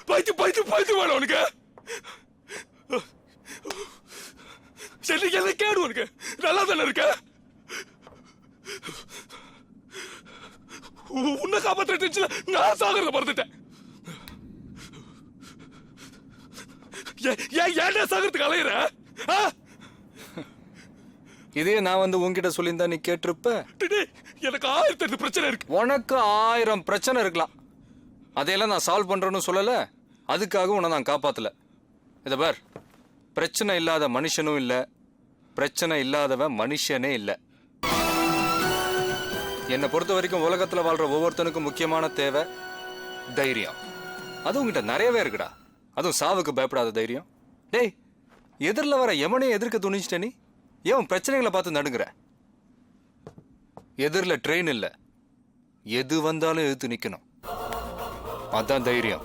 பைத்து வேணும் உனக்கு. சரி என்ன கேடு உனக்கு? நல்லா தானே இருக்க? உன்னை காப்பாற்ற நான் சாகிறத மறந்துட்டேன். ஏன் சாகிறதுக்கு அலையிற? இதே நான் வந்து உன்கிட்ட சொல்லியிருந்தா நீ கேட்டிருப்ப. எனக்கு 1008 பிரச்சனை இருக்கு. உனக்கு 1000 பிரச்சனை இருக்கலாம். அதையெல்லாம் நான் சால்வ் பண்றேன்னு சொல்லல. அதுக்காக உன்னை நான் காப்பாத்தல. இத பார், பிரச்சனை இல்லாத மனுஷனும் இல்ல, பிரச்சனை இல்லாதவன் மனுஷனே இல்ல. என்னை பொறுத்த வரைக்கும் உலகத்துல வாழ்ற ஒவ்வொருத்தனுக்கும் முக்கியமான தேவை தைரியம். அது உங்ககிட்ட நிறையவே இருக்குடா. அதுவும் சாவுக்கு பயப்படாத தைரியம். டேய், எதிரில் வர எவனையும் எதிர்க்க துணிச்சிட்ட நீ? ஏன் பிரச்சனைகளை பார்த்து நடுங்குற? எதிரில் ட்ரெயின் இல்லை, எது வந்தாலும் எதிர்த்து நிற்கணும். அதான் தைரியம்.